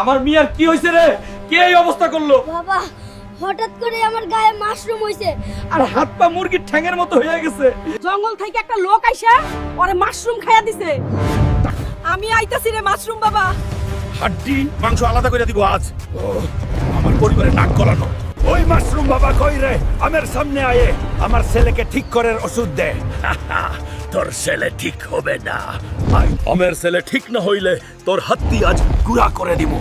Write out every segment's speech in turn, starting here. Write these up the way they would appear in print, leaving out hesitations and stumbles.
আমার মিয়ার কি হইছে রে? কে এই অবস্থা করলো? বাবা হঠাৎ করে আমার গায়ে মাশরুম হইছে। আর হাত পা মুরগির ঠ্যাঙের মতো হয়ে গেছে। জঙ্গল থেকে একটা লোক আইসা ওরে মাশরুম খাইয়া দিছে। আমি আইতাছি রে মাশরুম বাবা। হাড্ডি মাংস আলাদা করে দিব আজ। আমার পরিবারে নাক গলানো। ওই মাশরুম বাবা কই রে? আমার সামনে আয়ে আমার ছেলেকে ঠিক করার ওষুধ দে। তোর ছেলে ঠিক হবে না। আমার ছেলে ঠিক না হইলে তোর হাত্তি আজ গুড়া করে দিব।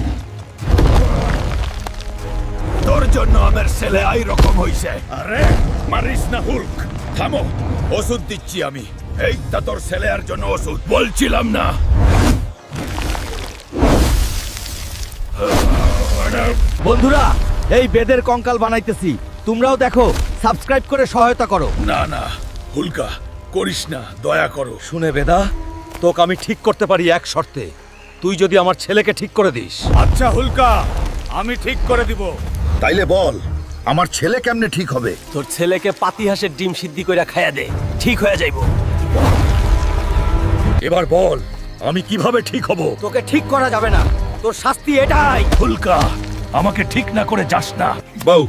তোর জন্য আমার ছেলে এই রকম হইছে। আরে মারিস না হুল্ক, থামো। ওষুধ দিচ্ছি আমি। এইটা তোর ছেলের জন্য ওষুধ, বলছিলাম না? বন্ধুরা, এই বেদের কঙ্কাল বানাইতেছি, তোমরাও দেখো, সাবস্ক্রাইব করে সহায়তা করো। না না হুলকা, করিস না, দয়া করো। শুনে বেদা, তোকে আমি ঠিক করতে পারি এক শর্তে, তুই যদি আমার ছেলেকে ঠিক করে দিস। আচ্ছা হুলকা, আমি ঠিক করে দিব। তাইলে বল, আমার ছেলে কেমনে ঠিক হবে? তোর ছেলেকে পাতিহাঁসের ডিম সিদ্ধি কইরা খাইয়া দে, ঠিক হয়ে যাইব। এবার বল, আমি কিভাবে ঠিক হব? তোকে ঠিক করা যাবে না, তোর শাস্তি এটাই। হুলকা, আমাকে ঠিক না করে যাস না। বউ,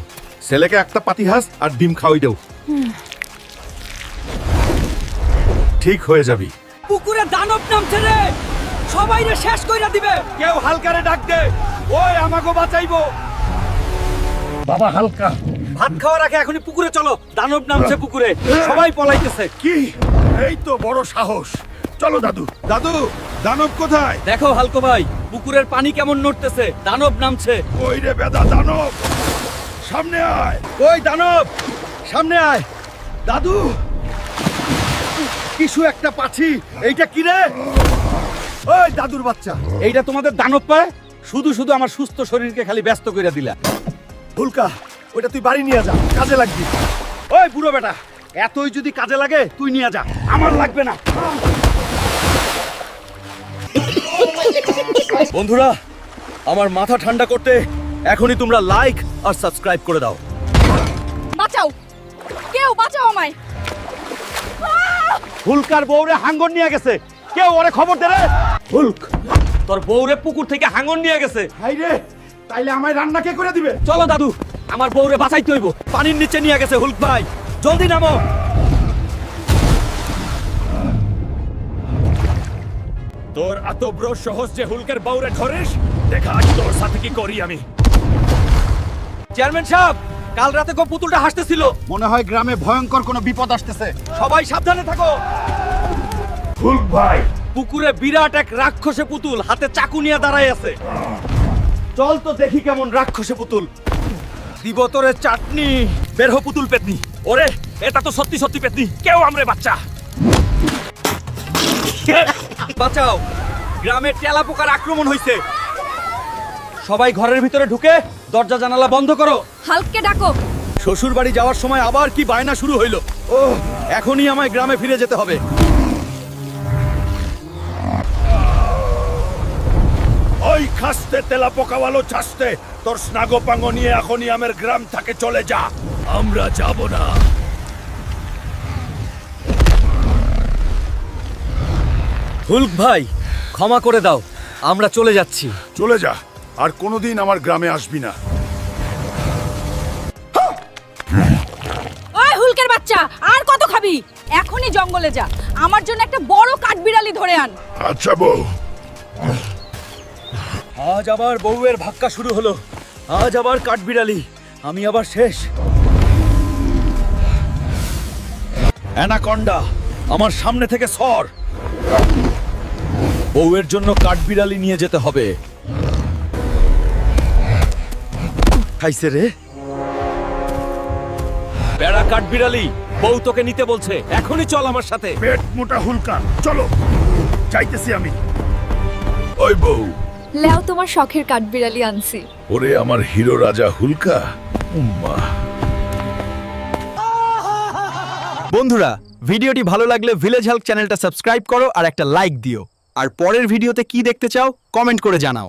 ছেলেকে একটা পাতিহাঁস আর ডিম খাওয়াই দেও, ঠিক হয়ে যাবি। পুকুরে দানব নামছে রে, সবাই রে শেষ কইরা দিবে। কেউ হালকারে ডাক দে, ওই আমাকে বাঁচাইবো। বাবা হালকা, ভাত খাওয়ার আগে এখনই পুকুরে চলো, দানব নামছে পুকুরে, সবাই পলাইতেছে। কি এই তো বড় সাহস। চলো দাদু। দাদু, দানব কোথায়? দেখো হালকো ভাই, পুকুরের পানি কেমন নড়তেছে, দানব নামছে। ওই রে বেদা দানব, সামনে আয়। ওই দানব, সামনে আয়। দাদু, কিছু একটা পাচ্ছি, এইটা কি রে? ওই দাদুর বাচ্চা, এইটা তোমাদের দানব পায়? শুধু শুধু আমার সুস্থ শরীরকে খালি ব্যস্ত করে দিলা। হুলকা, ওইটা তুই বাড়ি নিয়ে যা, কাজে লাগবি। ওই বুড়ো বেটা, এতই যদি কাজে লাগে তুই নিয়ে যা, আমার লাগবে না। বন্ধুরা, আমার মাথা ঠান্ডা করতে এখনই তোমরা লাইক আর সাবস্ক্রাইব করে দাও। বাঁচাও, কেউ বাঁচাও আমায়। হুলকার বউরে হাঙ্গর নিয়ে গেছে, কেউ ওরে খবর দে রে। হুলক, তোর বউরে পুকুর থেকে হাঙ্গর নিয়ে গেছে। হাই রে, তাইলে আমায় রান্না কে করে দিবে? চলো দাদু, আমার বউরে বাঁচাইতে হইব। পানির নিচে নিয়ে গেছে হুলক ভাই, জলদি নামো। তোর এত বড় সহজ যে হুলকের বউরে ধরিস? দেখা আজ তোর সাথে কি করি আমি। চেয়ারম্যান সাহেব, কাল রাতে কো পুতুলটা হাসতেছিল, মনে হয় গ্রামে ভয়ঙ্কর কোনো বিপদ আসতেছে। সবাই সাবধানে থাকো। হুলক ভাই, পুকুরে বিরাট এক রাক্ষসে পুতুল হাতে চাকু নিয়ে দাঁড়ায় আছে। চল তো দেখি কেমন রাক্ষসে পুতুল। দিব তোরে চাটনি, বের হো পুতুল পেতনি। ওরে এটা তো সত্যি সত্যি পেতনি, কেউ আমরে বাচ্চা। বাঁচাও, গ্রামে টেলা পোকার আক্রমণ হইছে। সবাই ঘরের ভিতরে ঢুকে দরজা জানালা বন্ধ করো। হালককে ডাকো। শ্বশুর বাড়ি যাওয়ার সময় আবার কি বায়না শুরু হইল। ও, এখনই আমায় গ্রামে ফিরে যেতে হবে। ওই খাসতে তেলা পোকাওয়ালো চাষতে তোর স্নাগো পাঙ্গো নিয়ে এখনই আমার গ্রাম থেকে চলে যা। আমরা যাব না। হুলক ভাই, ক্ষমা করে দাও, আমরা চলে যাচ্ছি। চলে যা, আর কোনোদিন আমার গ্রামে আসবি না। ওই হুলকের বাচ্চা, আর কত খাবি? এখনই জঙ্গলে যা, আমার জন্য একটা বড় কাঠবিড়ালি ধরে আন। আচ্ছা বউ। আজ আবার বউয়ের ভাক্কা শুরু হলো, আজ আবার কাঠবিড়ালি, আমি আবার শেষ। অ্যানাকন্ডা, আমার সামনে থেকে সর। বউয়ের জন্য কাঠবিড়ালি নিয়ে যেতে হবে। খাইছে রে বেড়া কাঠবিড়ালি, বউ তোকে নিতে বলছে, এখনই চল আমার সাথে। পেট মোটা হুলকা, চলো, যাইতেছি আমি। ওই বউ, লেও তোমার শখের কাঠবিড়ালি আনছি। ওরে আমার হিরো রাজা হুলকা। উম্মা। বন্ধুরা, ভিডিওটি ভালো লাগলে ভিলেজ হেল্প চ্যানেলটা সাবস্ক্রাইব করো আর একটা লাইক দিও। আর পরের ভিডিওতে কি দেখতে চাও কমেন্ট করে জানাও।